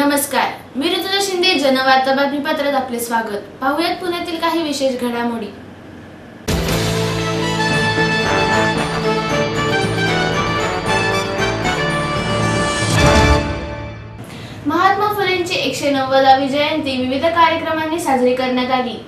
नमस्कार, मी ऋतुजा शिंदे, जनवार्ता बातमीपत्रात आपले स्वागत. पाहुयात पुण्यातील काही विशेष घडामोडी. महात्मा फुलेंची 190वी जयंती विविध कार्यक्रमांनी साजरी करण्यात आली.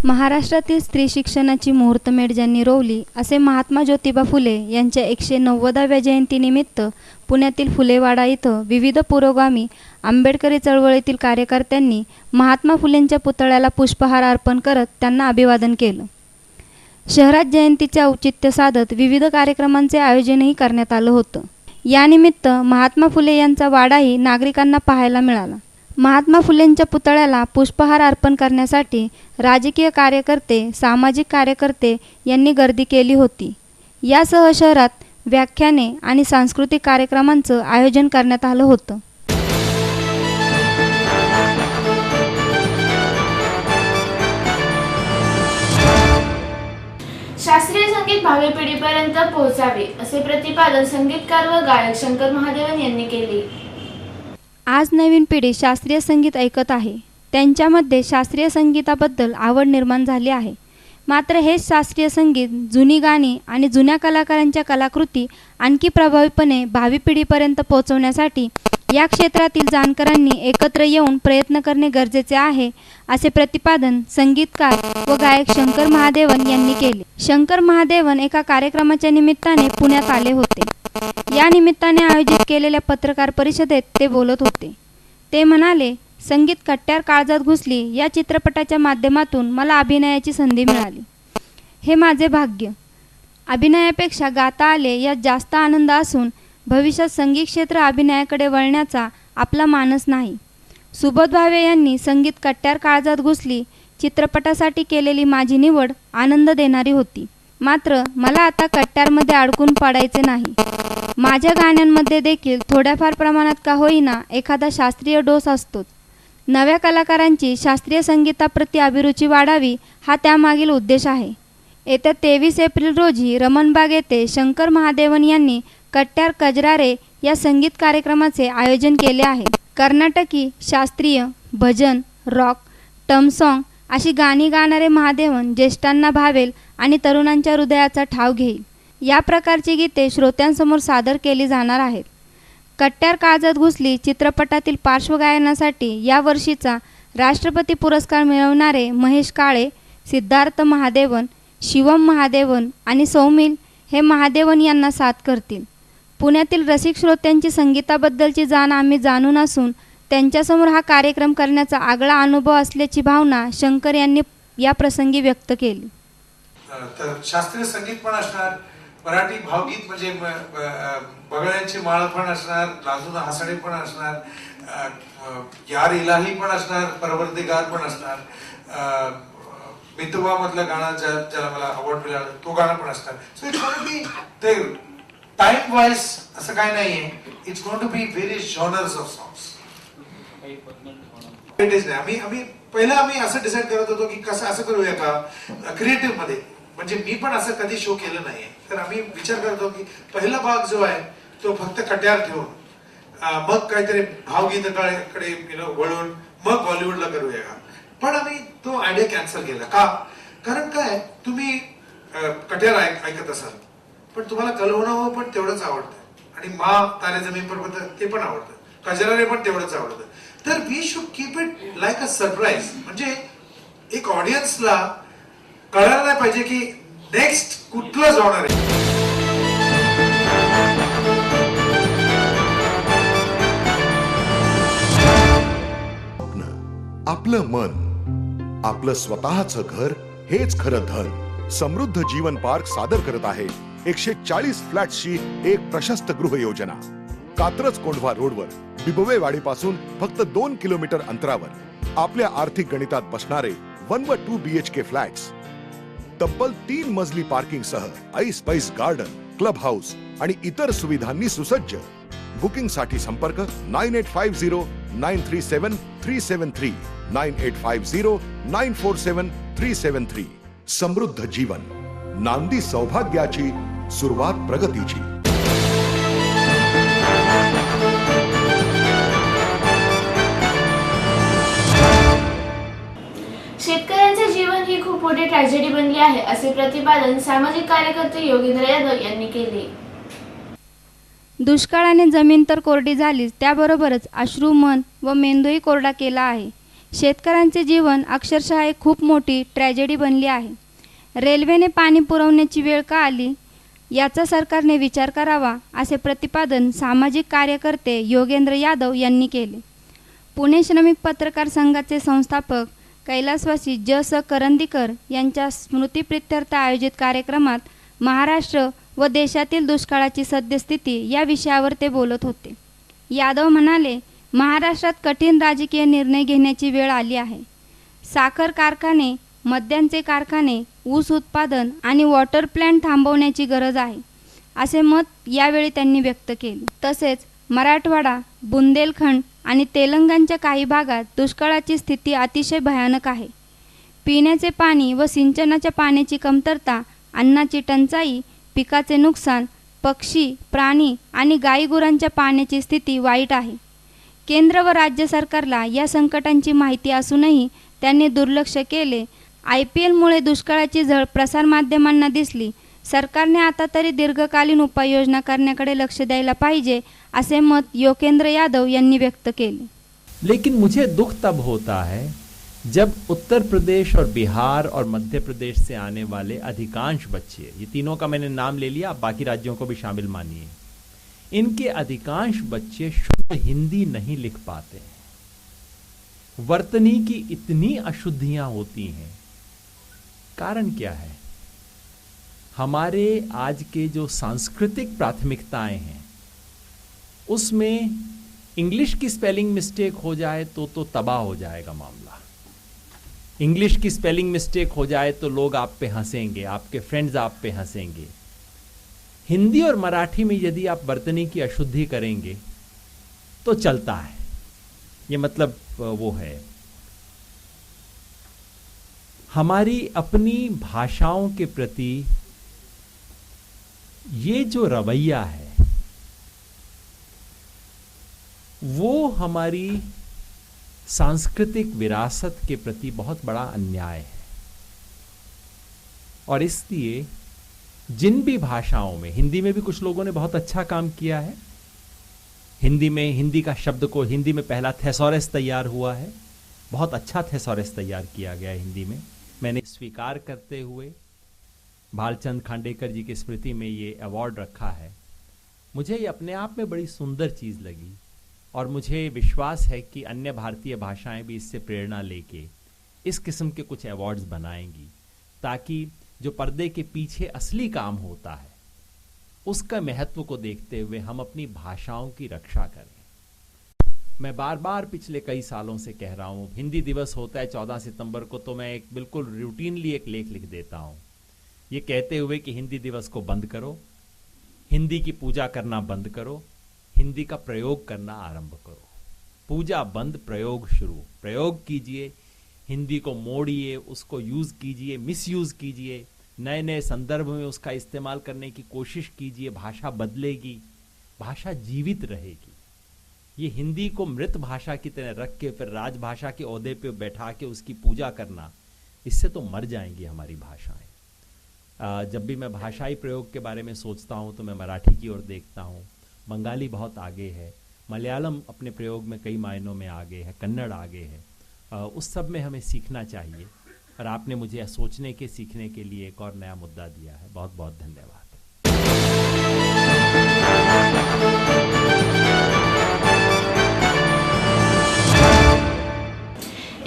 महाराष्ट्रातील स्त्री शिक्षणाची मुहूर्तमेढ ज्यांनी रोवली असे महात्मा ज्योतिबा फुले यांच्या 190व्या जयंतीनिमित्त पुण्यातील फुलेवाडा इथं विविध पुरोगामी आंबेडकरी चळवळीतील कार्यकर्त्यांनी महात्मा फुलेंच्या पुतळ्याला पुष्पहार अर्पण करत त्यांना अभिवादन केलं. शहरात जयंतीचे औचित्य साधत विविध कार्यक्रमांचे आयोजनही करण्यात आलं होतं. यानिमित्त महात्मा फुले यांचा वाडाही नागरिकांना पाहायला मिळाला. महात्मा फुलेंच्या पुतळ्याला पुष्पहार अर्पण करण्यासाठी राजकीय कार्यकर्ते, सामाजिक कार्यकर्ते यांनी गर्दी केली होती. यासह शहरात व्याख्याने आणि सांस्कृतिक कार्यक्रमांचं आयोजन करण्यात आलं होतं. शास्त्रीय संगीत भावी पिढीपर्यंत पोहोचावे असे प्रतिपादन संगीतकार व गायक शंकर महादेवन यांनी केले. आज नवीन पिढी शास्त्रीय संगीत ऐकत आहे. त्यांच्यामध्ये शास्त्रीय संगीताबद्दल आवड निर्माण झाली आहे. मात्र हेच शास्त्रीय संगीत, जुनी गाणी आणि जुन्या कलाकारांच्या कलाकृती आणखी प्रभावीपणे भावी पिढीपर्यंत पोहोचवण्यासाठी या क्षेत्रातील जाणकारांनी एकत्र येऊन प्रयत्न करणे गरजेचे आहे असे प्रतिपादन संगीतकार व गायक शंकर महादेवन यांनी केले. शंकर महादेवन एका कार्यक्रमाच्या निमित्ताने पुण्यात आले होते. या निमित्ताने आयोजित केलेल्या पत्रकार परिषदेत ते बोलत होते. ते म्हणाले, संगीत कट्ट्यार काळजात घुसली या चित्रपटाच्या माध्यमातून मला अभिनयाची संधी मिळाली. हे माझे भाग्य. अभिनयापेक्षा गाता आले यात जास्त आनंद असून भविष्यात संगीत क्षेत्र अभिनयाकडे वळण्याचा आपला मानस नाही. सुबोध भावे यांनी संगीत कट्ट्यार काळजात घुसली चित्रपटासाठी केलेली माझी निवड आनंद देणारी होती. मात्र मला आता कट्ट्यारमध्ये अडकून पडायचे नाही. माझ्या गाण्यांमध्ये देखील थोड्याफार प्रमाणात का होईना एखादा शास्त्रीय डोस असतोच. नव्या कलाकारांची शास्त्रीय संगीताप्रती अभिरुची वाढावी हा त्यामागील उद्देश आहे. येत्या 23 एप्रिल रोजी रमणबाग येथे शंकर महादेवन यांनी कट्ट्यार कजरारे या संगीत कार्यक्रमाचे आयोजन केले आहे. कर्नाटकी, शास्त्रीय, भजन, रॉक, टर्म सॉन्ग अशी गाणी गाणारे महादेवन ज्येष्ठांना भावेल आणि तरुणांच्या हृदयाचा ठाव घेईल. या प्रकारची गीते श्रोत्यांसमोर सादर केली जाणार आहेत. कट्ट्यार काळजात घुसली चित्रपटातील पार्श्वगायनासाठी यावर्षीचा राष्ट्रपती पुरस्कार मिळवणारे महेश काळे, सिद्धार्थ महादेवन, शिवम महादेवन आणि सौमिल हे महादेवन यांना साथ करतील. पुण्यातील रसिक श्रोत्यांची संगीताबद्दलची जाण आम्ही जाणून असून त्यांच्यासमोर हा कार्यक्रम करण्याचा आगळा अनुभव असल्याची भावना शंकर यांनी या प्रसंगी व्यक्त केली. तर शास्त्रीय संगीत पण असणार, मराठी भावगीत म्हणजे बगळ्यांची माळ पण असणार, लाजून हसणे पण असणार, यार इलाही पण असणार, परवरदिगार पण असणार, मितवा मधलं गाणं ज्याला मला अवॉर्ड मिळालं तो गाणं पण असणार. So it's going to be ते टाइम वाइज असं काय नाहीये. It's going to be various genres of songs. आम्ही पहिला असं डिसाईड करत होतो की कसं असं करूया का क्रिएटिव्ह मध्ये, म्हणजे मी पण असं कधी शो केलं नाहीये. तर आम्ही विचार करतो की पहिला भाग जो आहे तो फक्त कट्यार ठेवून मग काहीतरी भावगीताकडे वळून मग बॉलिवूडला करूया का. पण आम्ही तो आयडिया कॅन्सल केला का, कारण काय तुम्ही कट्यार ऐकत असाल पण तुम्हाला कलहोना पण तेवढंच आवडतं आणि मा तारे जमीन पर ते पण आवडतं, कजरारे पण तेवढंच आवडतं. तर we should keep it like a surprise. म्हणजे एक ऑडियन्सला कळायला नाही पाहिजे की नेक्स्ट कुठलं जॉनर आहे. आपलं मन, आपलं स्वतःचं घर हेच खरं धन. समृद्ध जीवन पार्क सादर करत आहे 140 फ्लॅट्सची एक प्रशस्त गृह योजना. कात्रज कोंढवा रोडवर बिबवेवाडी पासून फक्त 2 किलोमीटर अंतरावर आपल्या आर्थिक गणितात बसणारे 1 व 2 BHK फ्लॅट्स. तब्बल 3 मजली पार्किंग सह ऐस पैस गार्डन, क्लब हाऊस आणि इतर सुविधांनी सुसज्ज. बुकिंग साठी संपर्क 9850 937 373 9850 947 373. समृद्ध जीवन, नांदी सौभाग्याची, सुरुवात प्रगतीची. ही खूप मोठी ट्रॅजेडी बनली आहे असे प्रतिपादन सामाजिक कार्यकर्ते योगेंद्र यादव यांनी केले. दुष्काळाने जमीन तर कोरडी झालीच, त्याबरोबरच अश्रू, मन व मेंदूही कोरडा केला आहे. शेतकऱ्यांचे जीवन अक्षरशः एक खूप मोठी ट्रॅजेडी बनली आहे. रेल्वेने पाणी पुरवण्याची वेळ का आली याचा सरकारने विचार करावा असे प्रतिपादन सामाजिक कार्यकर्ते योगेंद्र यादव यांनी केले. पुणे श्रमिक पत्रकार संघाचे संस्थापक कैलासवासी ज.स. करंदीकर यांच्या स्मृतिप्रित्यर्थ आयोजित कार्यक्रमात महाराष्ट्र व देशातील दुष्काळाची सद्यस्थिती या विषयावर ते बोलत होते. यादव म्हणाले, महाराष्ट्रात कठीण राजकीय निर्णय घेण्याची वेळ आली आहे. साखर कारखाने, मद्यांचे कारखाने, ऊस उत्पादन आणि वॉटर प्लॅन्ट थांबवण्याची गरज आहे असे मत यावेळी त्यांनी व्यक्त केले. तसेच मराठवाडा, बुंदेलखंड आणि तेलंगणच्या काही भागात दुष्काळाची स्थिती अतिशय भयानक आहे. पिण्याचे पाणी व सिंचनाच्या पाण्याची कमतरता, अन्नाची टंचाई, पिकाचे नुकसान, पक्षी, प्राणी आणि गायीगुरांच्या पाण्याची स्थिती वाईट आहे. केंद्र व राज्य सरकारला या संकटांची माहिती असूनही त्यांनी दुर्लक्ष केले. IPLमुळे दुष्काळाची झळ प्रसारमाध्यमांना दिसली. सरकारने आता तरी दीर्घकालीन उपाययोजना करण्याकडे लक्ष द्यायला पाहिजे असे मत योगेंद्र यादव यांनी व्यक्त केले. लेकिन मुझे दुख तब होता है जब उत्तर प्रदेश और बिहार और मध्य प्रदेश से आने वाले अधिकांश बच्चे, ये तीनों का मैंने नाम ले लिया, आप बाकी राज्यों को भी शामिल मानिए, इनके अधिकांश बच्चे शुद्ध हिंदी नहीं लिख पाते हैं. वर्तनी की इतनी अशुद्धियां होती हैं. कारण क्या है? हमारे आज के जो सांस्कृतिक प्राथमिकताएं हैं उसमें इंग्लिश की स्पेलिंग मिस्टेक हो जाए तो तबाह हो जाएगा मामला. इंग्लिश की स्पेलिंग मिस्टेक हो जाए तो लोग आप पे हंसेंगे, आपके फ्रेंड्स आप पे हंसेंगे. हिंदी और मराठी में यदि आप वर्तनी की अशुद्धि करेंगे तो चलता है. ये मतलब वो है. हमारी अपनी भाषाओं के प्रति ये जो रवैया है वो हमारी सांस्कृतिक विरासत के प्रति बहुत बड़ा अन्याय है. और इसलिए जिन भी भाषाओं में, हिंदी में भी कुछ लोगों ने बहुत अच्छा काम किया है. हिंदी का शब्दकोश, हिंदी में पहला थेसॉरस तैयार हुआ है. बहुत अच्छा थेसॉरस तैयार किया गया है हिंदी में. मैंने स्वीकार करते हुए भालचंद खांडेकर जी की स्मृति में ये अवार्ड रखा है. मुझे ये अपने आप में बड़ी सुंदर चीज़ लगी और मुझे विश्वास है कि अन्य भारतीय भाषाएं भी इससे प्रेरणा लेके इस किस्म के कुछ अवार्ड्स बनाएंगी ताकि जो पर्दे के पीछे असली काम होता है उसका महत्व को देखते हुए हम अपनी भाषाओं की रक्षा करें. मैं बार बार पिछले कई सालों से कह रहा हूँ, हिंदी दिवस होता है 14 सितंबर को तो मैं एक बिल्कुल रूटीनली एक लेख लिख देता हूँ ये कहते हुए कि हिंदी दिवस को बंद करो, हिंदी की पूजा करना बंद करो, हिंदी का प्रयोग करना आरंभ करो. पूजा बंद, प्रयोग शुरू. प्रयोग कीजिए, हिंदी को मोड़िए, उसको यूज़ कीजिए, मिसयूज़ कीजिए, नए नए संदर्भ में उसका इस्तेमाल करने की कोशिश कीजिए. भाषा बदलेगी, भाषा जीवित रहेगी. ये हिंदी को मृत भाषा की तरह रख के फिर राजभाषा के ओहदे पे बैठा के उसकी पूजा करना, इससे तो मर जाएंगी हमारी भाषाएं. जब भी मैं भाषाई प्रयोग के बारे में सोचता हूँ तो मैं मराठी की ओर देखता हूँ. बंगाली बहुत आगे है, मलयालम अपने प्रयोग में कई मायनों में आगे है, कन्नड़ आगे है. उस सब में हमें सीखना चाहिए. और आपने मुझे सोचने के, सीखने के लिए एक और नया मुद्दा दिया है. बहुत बहुत धन्यवाद.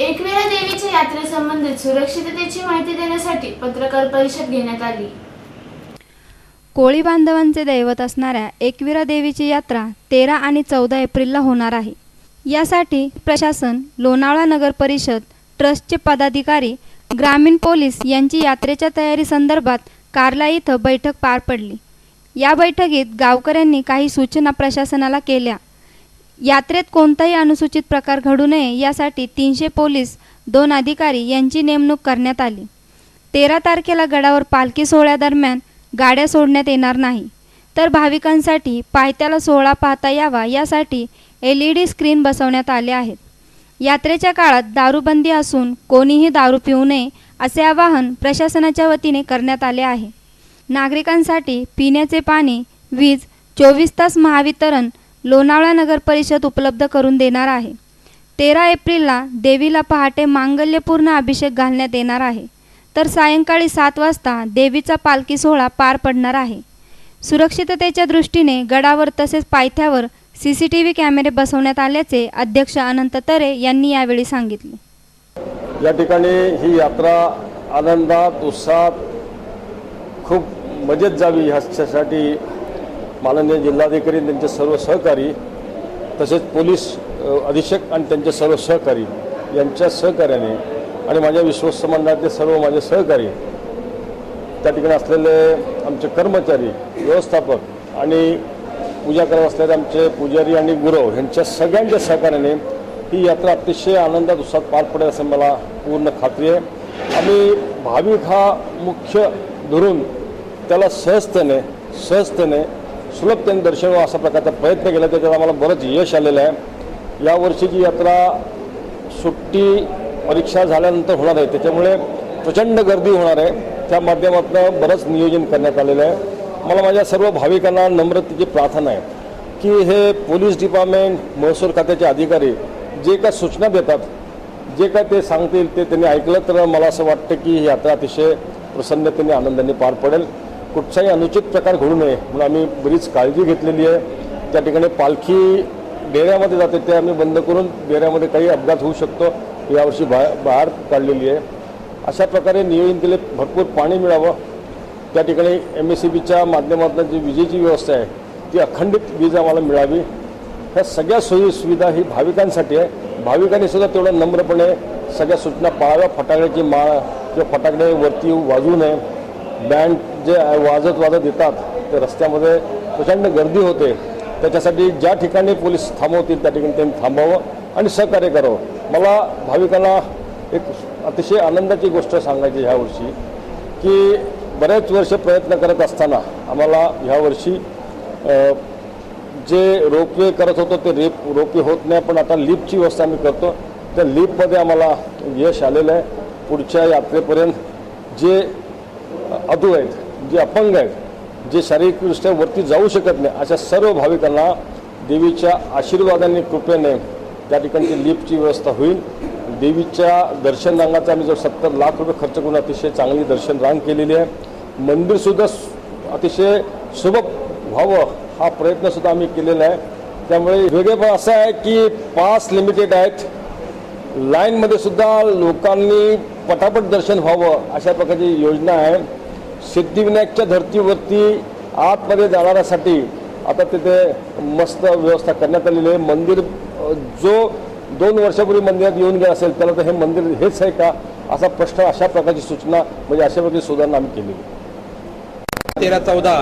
एकविरा देवीच्या यात्रेसंबंधित सुरक्षिततेची माहिती देण्यासाठी पत्रकार परिषद घेण्यात आली. कोळी बांधवांचे दैवत असणाऱ्या एकविरा देवीची यात्रा 13 आणि 14 एप्रिलला होणार आहे. यासाठी प्रशासन, लोणावळा नगर परिषद, ट्रस्टचे पदाधिकारी, ग्रामीण पोलीस यांची यात्रेच्या तयारी संदर्भात कार्ला इथं बैठक पार पडली. या बैठकीत गावकऱ्यांनी काही सूचना प्रशासनाला केल्या. यात्रेत कोणताही अनुसूचित प्रकार घडू नये यासाठी 300 पोलीस, 2 अधिकारी यांची नेमणूक करण्यात आली. 13 तारखेला गडावर पालखी सोहळ्यादरम्यान गाड्या सोडण्यात येणार नाही, तर भाविकांसाठी पायथ्याला सोहळा पाहता यावा यासाठी LED स्क्रीन बसवण्यात आले आहेत. यात्रेच्या काळात दारूबंदी असून कोणीही दारू पिऊ नये असे आवाहन प्रशासनाच्या वतीने करण्यात आले आहे. नागरिकांसाठी पिण्याचे पाणी, वीज 24 तास महावितरण लोणावळा नगर परिषद उपलब्ध करून देणार आहे. 13 एप्रिलला देवीला पहाटे मांगल्यपूर्ण अभिषेक घालण्यात येणार आहे. तर सायंकाळी 7 वाजता देवीचा पालखी सोहळा पार पडणार आहे. सुरक्षिततेच्या दृष्टीने गडावर तसेच पायथ्यावर CCTV कॅमेरे बसवण्यात आल्याचे अध्यक्ष अनंत तरे यांनी यावेळी सांगितले. या ठिकाणी ही यात्रा आनंदात उत्साहात खूप मजेत जावी ह्याच्यासाठी माननीय जिल्हाधिकारी त्यांचे सर्व सहकारी तसेच पोलीस अधीक्षक आणि त्यांचे सर्व सहकारी यांच्या सहकार्याने आणि माझ्या विश्वस्त मंडळातले सर्व माझे सहकारी त्या ठिकाणी असलेले आमचे कर्मचारी व्यवस्थापक आणि पूजा करत असलेले आमचे पुजारी आणि गुरव यांच्या सगळ्यांच्या सहकार्याने ही यात्रा अतिशय आनंदात उत्साहात पार पडेल असं मला पूर्ण खात्री आहे. आम्ही भाविक हा मुख्य धरून त्याला सहजतेने सुलभतेने दर्शन व्हावं असा प्रकारचा प्रयत्न केला. त्याच्यात आम्हाला बरंच यश आलेलं आहे. यावर्षीची यात्रा सुट्टी परीक्षा झाल्यानंतर होणार आहे, त्याच्यामुळे प्रचंड गर्दी होणार आहे. त्या माध्यमातून बरंच नियोजन करण्यात आलेलं आहे. मला माझ्या सर्व भाविकांना नम्रतेची प्रार्थना आहे की हे पोलीस डिपार्टमेंट, महसूल खात्याचे अधिकारी जे काय सूचना देतात, जे काय ते सांगतील ते त्यांनी ऐकलं तर मला असं वाटतं की ही यात्रा अतिशय प्रसन्नतेने आनंदाने पार पडेल. कुठचाही अनुचित प्रकार घडू नये म्हणून आम्ही बरीच काळजी घेतलेली आहे. त्या ठिकाणी पालखी डेऱ्यामध्ये जाते ते आम्ही बंद करून डेऱ्यामध्ये काही अपघात होऊ शकतो यावर्षी बाहेर काढलेली आहे. अशा प्रकारे नियोजन केले. भरपूर पाणी मिळावं, त्या ठिकाणी MSEBच्या माध्यमातून जी विजेची व्यवस्था आहे ती अखंडित वीज आम्हाला मिळावी. ह्या सगळ्या सोयी सुविधा ही भाविकांसाठी आहे. भाविकांनी सुद्धा तेवढं नम्रपणे सगळ्या सूचना पाळाव्या. फटाक्याची माळ किंवा फटाकडे वरती वाजवू नये. बँड जे वाजत येतात ते रस्त्यामध्ये प्रचंड गर्दी होते, त्याच्यासाठी ज्या ठिकाणी पोलीस थांबवतील त्या ठिकाणी त्यांनी थांबावं आणि सहकार्य करावं. मला भाविकांना एक अतिशय आनंदाची गोष्ट सांगायची ह्या वर्षी की बरेच वर्ष प्रयत्न करत असताना आम्हाला ह्या वर्षी जे रोपवे करत होतो ते रोपवे होत नाही, पण आता लिफ्टची व्यवस्था आम्ही करतो. त्या लिफ्टमध्ये आम्हाला यश आलेलं आहे. पुढच्या यात्रेपर्यंत जे अधू आहेत, जे अपंग आहेत, जे शारीरिकदृष्ट्या वरती जाऊ शकत नाही अशा सर्व भाविकांना देवीच्या आशीर्वादाने कृपेने त्या ठिकाणी लिफ्टची व्यवस्था होईल. देवीच्या दर्शन रांगाचा आम्ही जो 70 लाख रुपये खर्च करून अतिशय चांगली दर्शन रांग केलेली आहे. मंदिरसुद्धा अतिशय सुबक व्हावं हा प्रयत्नसुद्धा आम्ही केलेला आहे. त्यामुळे वेगळेपण असं आहे की पास लिमिटेड आहेत. लाईनमध्ये सुद्धा लोकांनी पटापट दर्शन व्हावं अशा प्रकारची योजना आहे. सिद्धिविनायकच्या धर्तीवरती आतमध्ये जाणाऱ्यासाठी आता तिथे मस्त व्यवस्था करण्यात आलेली आहे. मंदिर जो 2 वर्षापूर्वी मंदिरात येऊन गेला असेल त्याला तर हे मंदिर हेच आहे का असा प्रश्न, अशा प्रकारची सूचना म्हणजे अशा प्रकारची सुधारणा आम्ही केली. 13-14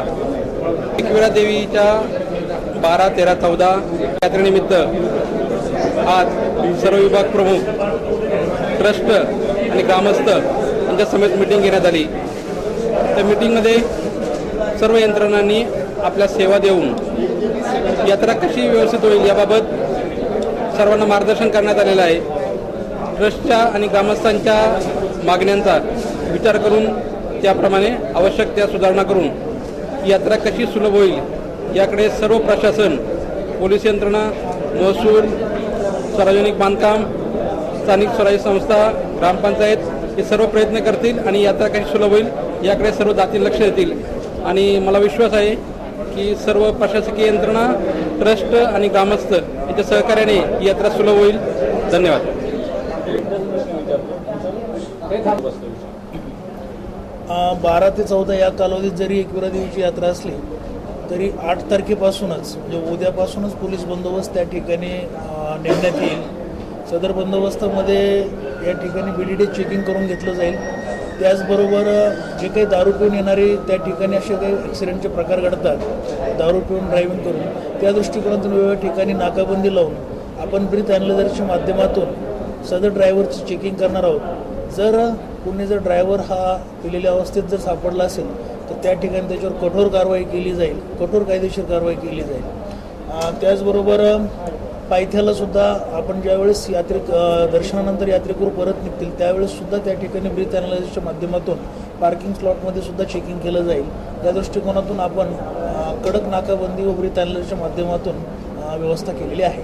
एकविरा देवीच्या 12-13-14 यात्रेनिमित्त आज सर्व विभाग प्रमुख, ट्रस्ट आणि ग्रामस्थ यांच्या समेत मिटिंग घेण्यात आली. त्या मिटिंगमध्ये सर्व यंत्रणांनी आपल्या सेवा देऊन यात्रा कशी व्यवस्थित होईल याबाबत सर्वांना मार्गदर्शन करण्यात आलेलं आहे. ट्रस्टच्या आणि ग्रामस्थांच्या मागण्यांचा विचार करून त्याप्रमाणे आवश्यक त्या सुधारणा करून यात्रा कशी सुलभ होईल याकडे सर्व प्रशासन, पोलीस यंत्रणा, महसूल, सार्वजनिक बांधकाम, स्थानिक स्वराज्य संस्था, ग्रामपंचायत हे सर्व प्रयत्न करतील आणि यात्रा कशी सुलभ होईल याकडे सर्व दाती लक्ष देतील. आणि मला विश्वास आहे की सर्व प्रशासकीय यंत्रणा, ट्रस्ट आणि ग्रामस्थ यांच्या सहकार्याने ही यात्रा सुलभ होईल. धन्यवाद. 12 ते 14 या कालावधीत जरी एकविरा देवीची यात्रा असली तरी 8 तारखेपासूनच म्हणजे उद्यापासूनच पोलीस बंदोबस्त त्या ठिकाणी नेमण्यात येईल. सदर बंदोबस्तामध्ये या ठिकाणी BDD चेकिंग करून घेतलं जाईल. त्याचबरोबर जे काही दारू पिऊन येणारे त्या ठिकाणी असे काही ॲक्सिडेंटचे प्रकार घडतात दारू पिऊन ड्रायव्हिंग करून, त्या दृष्टिकोनातून वेगवेगळ्या ठिकाणी नाकाबंदी लावून आपण ब्रीथ ॲनालायझरच्या माध्यमातून सदर ड्रायव्हरची चेकिंग करणार आहोत. जर कोणी जर ड्रायव्हर हा पिलेल्या अवस्थेत जर सापडला असेल तर त्या ठिकाणी त्याच्यावर कठोर कारवाई केली जाईल, कठोर कायदेशीर कारवाई केली जाईल. त्याचबरोबर पायथ्याला सुद्धा आपण ज्यावेळेस दर्शनानंतर यात्रेकरू परत निघतील त्यावेळेस सुद्धा त्या ठिकाणी ब्रीथ ॲनालिसिसच्या माध्यमातून पार्किंग स्लॉटमध्ये सुद्धा चेकिंग केलं जाईल. या दृष्टिकोनातून आपण कडक नाकाबंदी व ब्रीथ ॲनालिसिसच्या माध्यमातून व्यवस्था केलेली आहे.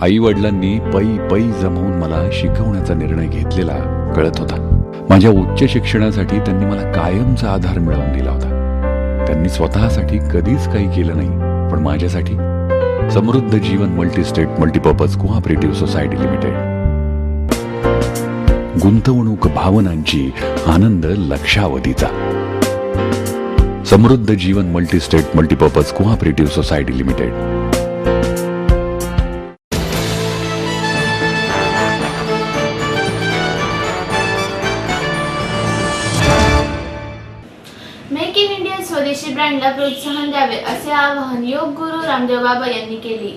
आई वडिलांनी पै जमवून मला शिकवण्याचा निर्णय घेतलेला कळत होता. माझ्या उच्च शिक्षणासाठी त्यांनी मला कायमचा आधार मिळवून दिला होता. त्यांनी स्वतःसाठी कधीच काही केलं नाही, पण माझ्यासाठी Samruddha Jeevan multistate multipurpose cooperative society limited. गुंतवणूक भावनांची, आनंद लक्षावधीचा. Samruddha Jeevan multistate multipurpose cooperative society limited. Make in India स्वदेशी ब्रँडला प्रोत्साहन द्यावे असे आवाहन योग गुरु रामदेव बाबा यांनी केले.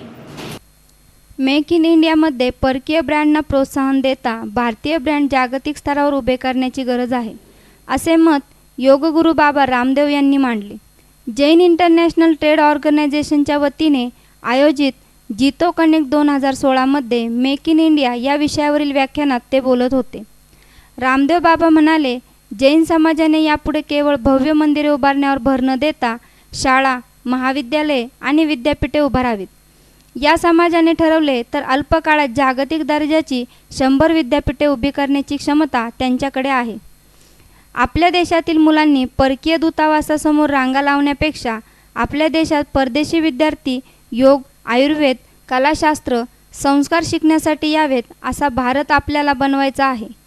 मेक इन इंडियामध्ये परकीय ब्रँडना प्रोत्साहन देता भारतीय ब्रँड जागतिक स्तरावर उभे करण्याची गरज आहे, असे मत योगगुरू बाबा रामदेव यांनी मांडले. जैन इंटरनॅशनल ट्रेड ऑर्गनायझेशनच्या वतीने आयोजित जितो कनेक्ट 2016मध्ये मेक इन इंडिया या विषयावरील व्याख्यानात ते बोलत होते. रामदेव बाबा म्हणाले, जैन समाजाने यापुढे केवळ भव्य मंदिरे उभारण्यावर भर न देता शाळा, महाविद्यालये आणि विद्यापीठे उभारावीत. या समाजाने ठरवले तर अल्प काळात जागतिक दर्जाची 100 विद्यापीठे उभी करण्याची क्षमता त्यांच्याकडे आहे. आपल्या देशातील मुलांनी परकीय दूतावासासमोर रांगा लावण्यापेक्षा आपल्या देशात परदेशी विद्यार्थी योग, आयुर्वेद, कलाशास्त्र, संस्कार शिकण्यासाठी यावेत असा भारत आपल्याला बनवायचा आहे.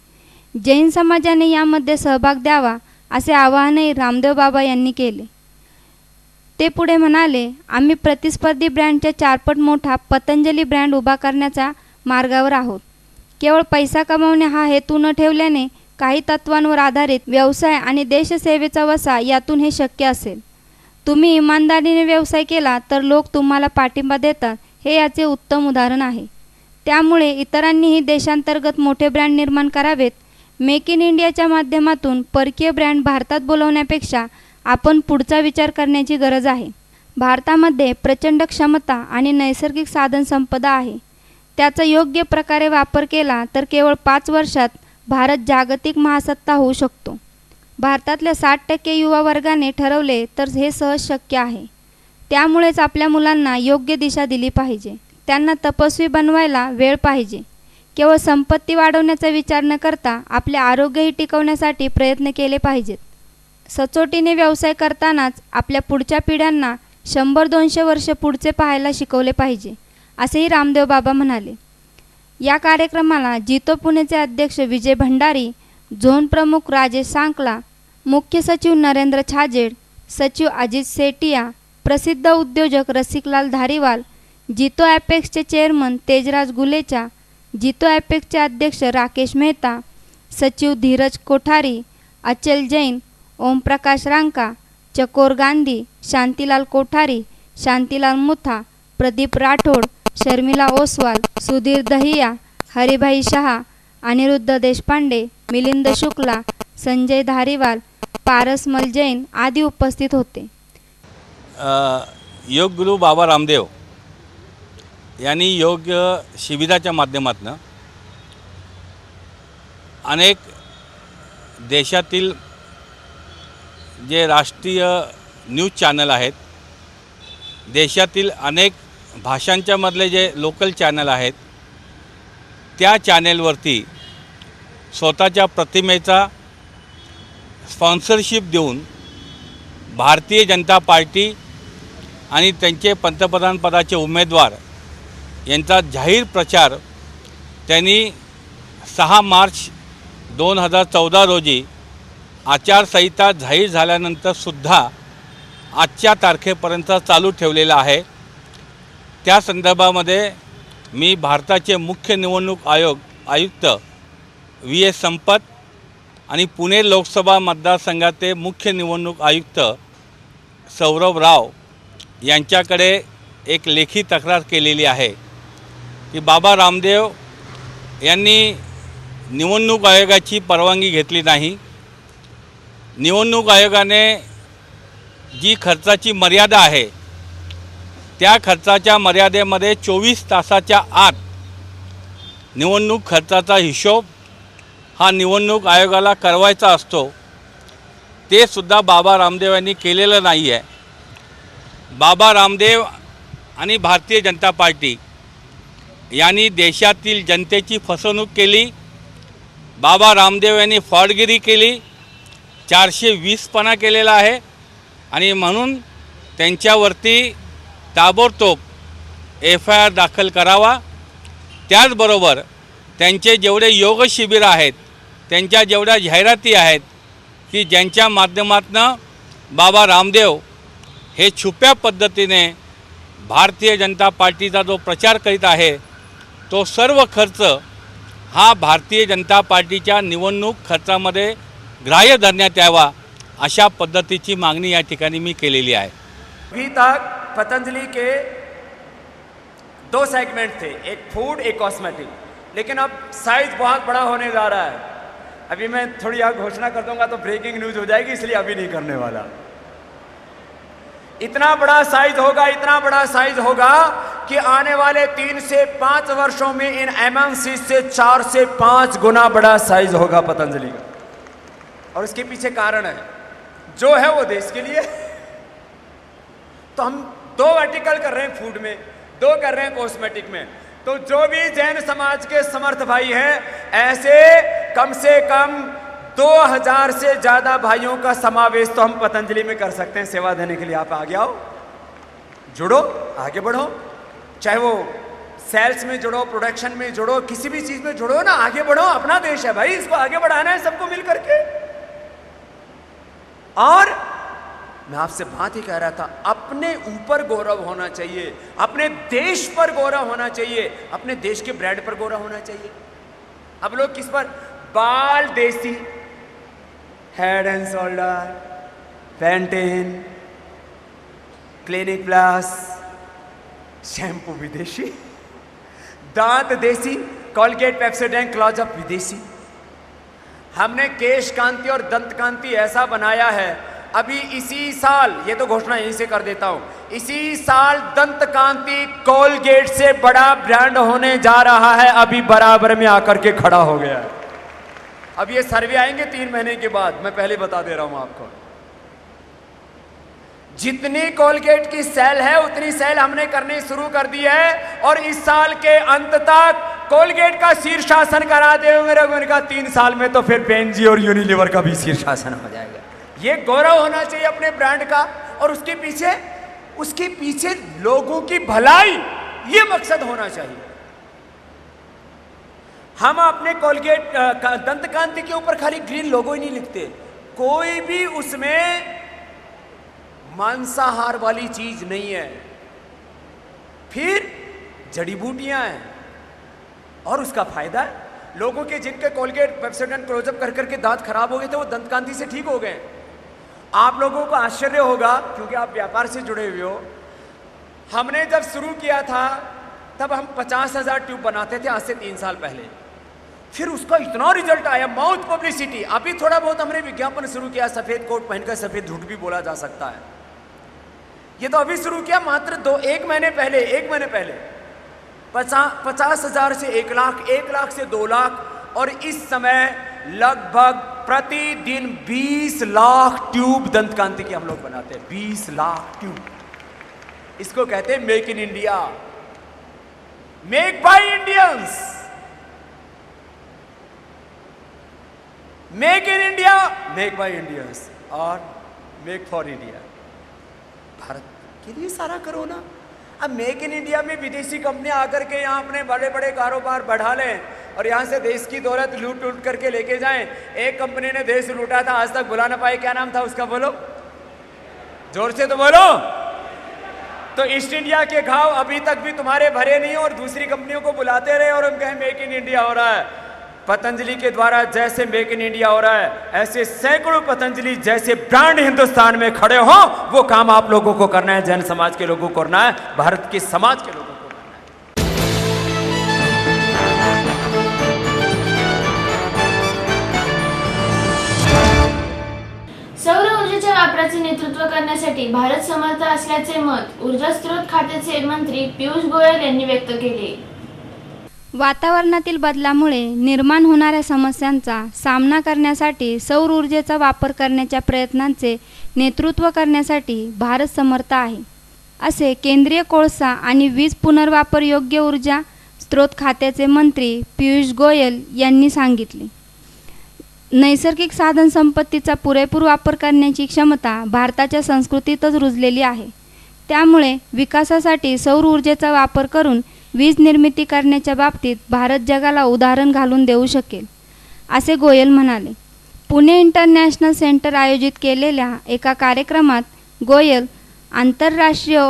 जैन समाजाने यामध्ये सहभाग द्यावा असे आवाहनही रामदेव बाबा यांनी केले. ते पुढे म्हणाले, आम्ही प्रतिस्पर्धी ब्रँडच्या 4 पट मोठा पतंजली ब्रँड उभा करण्याच्या मार्गावर आहोत. केवळ पैसा कमावणे हा हेतू न ठेवल्याने काही तत्वांवर आधारित व्यवसाय आणि देशसेवेचा वसा यातून हे शक्य असेल. तुम्ही इमानदारीने व्यवसाय केला तर लोक तुम्हाला पाठिंबा देतात, हे याचे उत्तम उदाहरण आहे. त्यामुळे इतरांनीही देशांतर्गत मोठे ब्रँड निर्माण करावेत. मेक इन इंडियाच्या माध्यमातून परकीय ब्रँड भारतात बोलवण्यापेक्षा आपण पुढचा विचार करण्याची गरज आहे. भारतामध्ये प्रचंड क्षमता आणि नैसर्गिक साधनसंपदा आहे. त्याचा योग्य प्रकारे वापर केला तर केवळ 5 वर्षात भारत जागतिक महासत्ता होऊ शकतो. भारतातल्या 60% युवा वर्गाने ठरवले तर हे सहज शक्य आहे. त्यामुळेच आपल्या मुलांना योग्य दिशा दिली पाहिजे. त्यांना तपस्वी बनवायला वेळ पाहिजे. केवळ संपत्ती वाढवण्याचा विचार न करता आपले आरोग्यही टिकवण्यासाठी प्रयत्न केले पाहिजेत. सचोटीने व्यवसाय करतानाच आपल्या पुढच्या पिढ्यांना 100-200 वर्ष पुढचे पाहायला शिकवले पाहिजे, असेही रामदेव बाबा म्हणाले. या कार्यक्रमाला जितो पुणेचे अध्यक्ष विजय भंडारी, झोन प्रमुख राजेश सांकला, मुख्य सचिव नरेंद्र छाजेड, सचिव अजित सेटिया, प्रसिद्ध उद्योजक रसिकलाल धारीवाल, जितो ॲपेक्सचे चेअरमन तेजराज गुलेचा, जितो ॲपेक्सचे अध्यक्ष राकेश मेहता, सचिव धीरज कोठारी, अचल जैन, ओमप्रकाश रांका, चकोर गांधी, शांतीलाल कोठारी, शांतीलाल मुथा, प्रदीप राठोड, शर्मिला ओसवाल, सुधीर दहिया, हरिभाई शहा, अनिरुद्ध देशपांडे, मिलिंद शुक्ला, संजय धारीवाल, पारस मलजैन आदी उपस्थित होते. योग गुरु बाबा रामदेव यांनी योग शिबिराच्या माध्यमातून अनेक देशातील जे राष्ट्रीय न्यूज चॅनल आहेत, देशातील अनेक भाषांच्या मधले जे लोकल चॅनल आहेत, त्या चॅनेलवरती स्वतःच्या प्रतिमेचा स्पॉन्सरशिप देऊन भारतीय जनता पार्टी आणि त्यांचे पंतप्रधान पदाचे उमेदवार यांचा जाहीर प्रचार त्यांनी 6 मार्च 2014 रोजी आचारसंहिता जाहीर झाल्यानंतरसुद्धा आजच्या तारखेपर्यंत चालू ठेवलेला आहे. त्या संदर्भामध्ये मी भारताचे मुख्य निवडणूक आयुक्त VS संपत आणि पुणे लोकसभा मतदारसंघाचे मुख्य निवडणूक आयुक्त सौरभ राव यांच्याकडे एक लेखी तक्रार केलेली आहे की बाबा रामदेव यांनी निवडणूक आयोगाची परवानगी घेतली नाही निवडणूक आयोगाने जी खर्चाची मर्यादा आहे त्या खर्चाच्या मर्यादेमध्ये 24 तासाच्या आत निवडणूक खर्चाचा हिशोब हा निवडणूक आयोगाला करवायचा असतो, ते सुद्धा बाबा रामदेव यांनी केलेलं नाही आहे. बाबा रामदेव आणि भारतीय जनता पार्टी यांनी देशातील जनतेची फसवणूक केली. बाबा रामदेव यांनी फ्रॉडगिरी केली, 420पणा केलेला आहे आणि म्हणून त्यांच्यावरती ताबडतोब FIR दाखल करावा. त्याचबरोबर त्यांचे जेवढे योग शिबिर आहेत, त्यांच्या जेवढ्या जाहिराती आहेत की ज्यांच्या माध्यमातून बाबा रामदेव हे छुप्या पद्धतीने भारतीय जनता पार्टीचा जो प्रचार करीत आहे तो सर्व खर्च हा भारतीय जनता पार्टीच्या निवडणूक खर्चामध्ये ग्राह्य धरण्यात यावा, अशा पद्धतीची मागणी या ठिकाणी मी केलेली आहे. अभी तक पतंजलि के 2 सेगमेंट थे, एक फूड एक कॉस्मेटिक, लेकिन अब साइज बहुत बड़ा होने जा रहा है. अभी मैं थोड़ी यहाँ घोषणा कर दूंगा तो ब्रेकिंग न्यूज हो जाएगी, इसलिए अभी नहीं करने वाला. इतना बड़ा साइज होगा, इतना बड़ा साइज होगा कि आने वाले 3 से 5 वर्षों में इन MNC से 4 से 5 गुना बड़ा साइज होगा पतंजलि का. और उसके पीछे कारण है, जो है वो देश के लिए. तो हम 2 वर्टिकल कर रहे हैं फूड में, 2 कर रहे हैं कॉस्मेटिक में. तो जो भी जैन समाज के समर्थ भाई हैं, ऐसे कम से कम 2000 से ज़्यादा भाइयों का समावेश तो हम पतंजलि में कर सकते हैं सेवा देने के लिए. आप आगे आओ, जुड़ो, आगे बढ़ो, चाहे वो सेल्स में जुड़ो, प्रोडक्शन में जुड़ो, किसी भी चीज़ में जुड़ो ना, आगे बढ़ो. अपना देश है भाई, इसको आगे बढ़ाना है सबको मिल करके. और मैं आपसे बात ही कह रहा था, अपने ऊपर गौरव होना चाहिए, अपने देश पर गौरव होना चाहिए, अपने देश के ब्रांड पर गौरव होना चाहिए. अब लोग किस पर? बाल देसी, head and shoulder, Pantene, clinic plus, shampoo विदेशी, दांत देसी, कॉलगेट, पेप्सोडेंट, क्लोजअप विदेशी. हमने केश कांति और दंत कांति ऐसा बनाया है, अभी इसी साल, ये तो घोषणा यहीं से कर देता हूं, इसी साल दंत कांति कोलगेट से बड़ा ब्रांड होने जा रहा है. अभी बराबर में आकर के खड़ा हो गया है. अब ये सर्वे आएंगे 3 महीने के बाद, मैं पहले बता दे रहा हूं आपको. जितनी कोलगेट की सेल है उतनी सेल हमने करनी शुरू कर दी है, और इस साल के अंत तक कोलगेट का शीर्षासन करा देंगे. मेरे का 3 साल में तो फिर पेनजी और यूनिलीवर का भी शीर्षासन हो जाएगा. ये गौरव होना चाहिए अपने ब्रांड का, और उसके पीछे लोगों की भलाई, ये मकसद होना चाहिए. हम अपने कोलगेट दंत कांति के ऊपर खाली ग्रीन लोगो ही नहीं लिखते, कोई भी उसमें मांसाहार वाली चीज नहीं है. फिर जड़ी बूटियां हैं, और उसका फायदा है. लोगों के जिनके कोलगेट, पेप्सोडेंट, क्लोजअप कर करके दांत खराब हो गए थे, वो दंत कांति से ठीक हो गए. आप लोगों को आश्चर्य होगा, क्योंकि आप व्यापार से जुड़े हुए हो. हमने जब शुरू किया था तब हम 50,000 ट्यूब बनाते थे, आज से 3 साल पहले. फिर उसका इतना रिजल्ट आया, माउथ पब्लिसिटी. अभी थोड़ा बहुत हमने विज्ञापन शुरू किया, सफेद कोट पहनकर सफेद झूठ भी बोला जा सकता है. ये तो अभी शुरू किया, मात्र 1 महीने पहले 50,000 से 1 लाख, 1 लाख से 2 लाख, और इस समय लगभग प्रतिदिन 20 लाख ट्यूब दंत कांति की हम लोग बनाते हैं. 20 लाख ट्यूब. इसको कहते हैं make in India, make by Indians. Make in India, make by Indians, और मेक फॉर इंडिया. भारत के लिए सारा करो ना. अब मेक इन इंडिया में विदेशी कंपनियां आकर के यहाँ अपने बड़े बड़े कारोबार बढ़ा लें और यहाँ से देश की दौलत लूट करके लेके जाएं. एक कंपनी ने देश लूटा था, आज तक बुला ना पाए. क्या नाम था उसका? बोलो, जोर से तो बोलो. तो ईस्ट इंडिया के घाव अभी तक भी तुम्हारे भरे नहीं, और दूसरी कंपनियों को बुलाते रहे और हम कहें मेक इन इंडिया हो रहा है. पतंजलि के द्वारा जैसे मेक इन इंडिया हो रहा है, ऐसे सैकड़ों पतंजलि जैसे ब्रांड हिंदुस्तान में खड़े हो, वो काम आप लोगों को करना है, जैन समाज के लोगों को करना है, भारत के समाज के लोगों को. वापराचे नेतृत्व करण्यासाठी भारत समर्थ असल्याचे मत ऊर्जा स्रोत खात्याचे मंत्री पियुष गोयल यांनी व्यक्त केले. वातावरणातील बदलामुळे निर्माण होणाऱ्या समस्यांचा सामना करण्यासाठी सौर ऊर्जेचा वापर करण्याच्या प्रयत्नांचे नेतृत्व करण्यासाठी भारत समर्थ आहे, असे केंद्रीय कोळसा आणि वीज पुनर्वापर योग्य ऊर्जा स्रोत खात्याचे मंत्री पियुष गोयल यांनी सांगितले. नैसर्गिक साधनसंपत्तीचा पुरेपूर वापर करण्याची क्षमता भारताच्या संस्कृतीतच रुजलेली आहे. त्यामुळे विकासासाठी सौर ऊर्जेचा वापर करून वीज निर्मिती करण्याच्या बाबतीत भारत जगाला उदाहरण घालून देऊ शकेल, असे गोयल म्हणाले. पुणे इंटरनॅशनल सेंटर आयोजित केलेल्या एका कार्यक्रमात गोयल आंतरराष्ट्रीय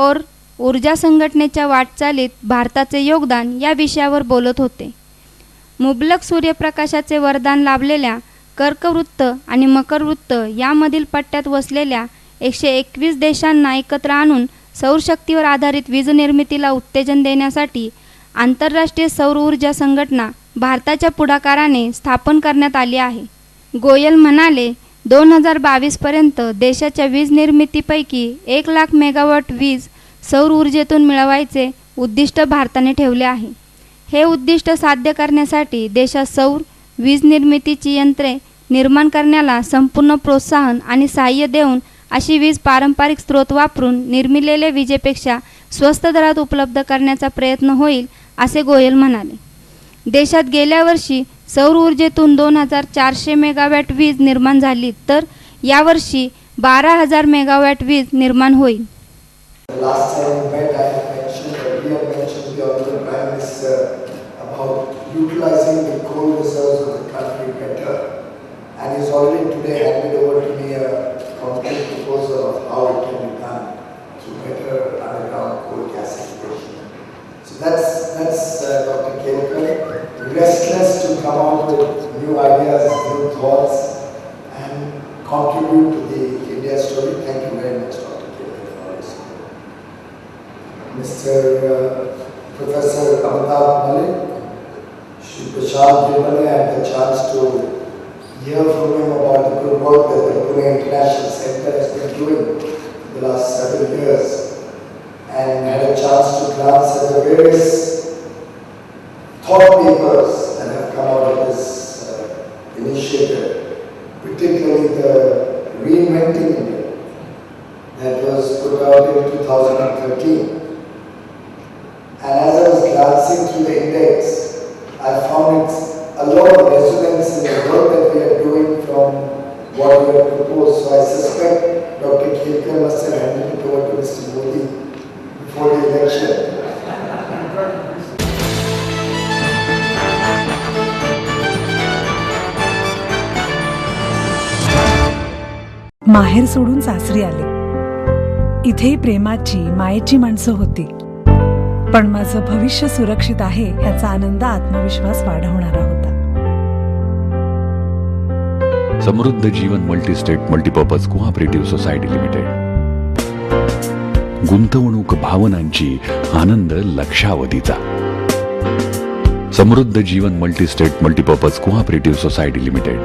ऊर्जा संघटनेच्या वाटचालीत भारताचे योगदान या विषयावर बोलत होते. मुबलक सूर्यप्रकाशाचे वरदान लाभलेल्या कर्कवृत्त आणि मकरवृत्त यामधील पट्ट्यात वसलेल्या 121 देशांना एकत्र आणून सौरशक्तीवर आधारित वीज निर्मितीला उत्तेजन देण्यासाठी आंतरराष्ट्रीय सौर ऊर्जा संघटना भारताच्या पुढाकाराने स्थापन करण्यात आली आहे. गोयल म्हणाले, 2022पर्यंत देशाच्या वीज निर्मितीपैकी 1 लाख मेगावॉट वीज सौर ऊर्जेतून मिळवायचे उद्दिष्ट भारताने ठेवले आहे. हे उद्दिष्ट साध्य करण्यासाठी देशात सौर वीज निर्मितीची यंत्रे निर्माण करण्याला संपूर्ण प्रोत्साहन आणि सहाय्य देऊन अशी वीज पारंपरिक स्रोत वापरून निर्मिलेल्या विजेपेक्षा स्वस्त दरात उपलब्ध करण्याचा प्रयत्न होईल, असे गोयल म्हणाले. देशात गेल्या वर्षी सौर ऊर्जेतून 2400 मेगावॅट वीज निर्माण झाली, तर यावर्षी 12,000 मेगावॅट वीज निर्माण होईल. Last time we met, I had mentioned that we have mentioned the Honorable Prime Minister about utilizing the coal reserves of the country better, and he's already today handed over to me a concrete proposal of how it can be done through better underground coal gasification. So that's Dr. Kelkar, restless to come out with new ideas, new thoughts, and contribute to the India story. Thank you very much, Dr. Kelkar, for this. Mr. Professor Amitabh Malik, Shri Prashant Tribhuwan, I had the chance to hear from him about the good work that the Pune International Center has been doing in the last several years, and had a chance to glance at the various thought papers that have come out of this initiative, particularly the Reinventing India that was put out in 2013. And as I was glancing through the index, I found a lot of resonance in the work that we are doing from what we have proposed. So I suspect Dr. Kelkar must have handed it over to Mr. Modi before the election. माहेर सोडून सासरी आले. इथेही प्रेमाची मायेची माणसं होती, पण माझं भविष्य सुरक्षित आहे याचा आनंद आत्मविश्वास वाढवणारा होता. Samruddha Jeevan multistate multipurpose cooperative society limited. गुंतवणूक भावनांची, आनंद लक्षावधीचा. Samruddha Jeevan multistate multipurpose cooperative society limited.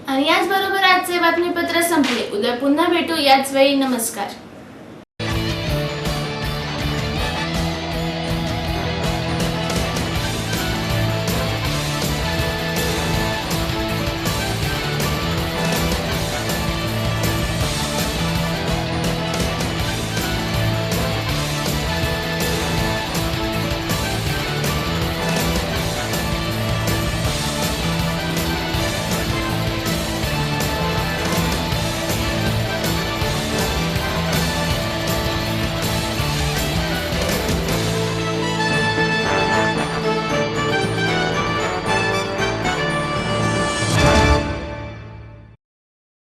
आणि याचबरोबर आजचे बातमीपत्र संपले. उद्या पुन्हा भेटू याच वेळी. नमस्कार.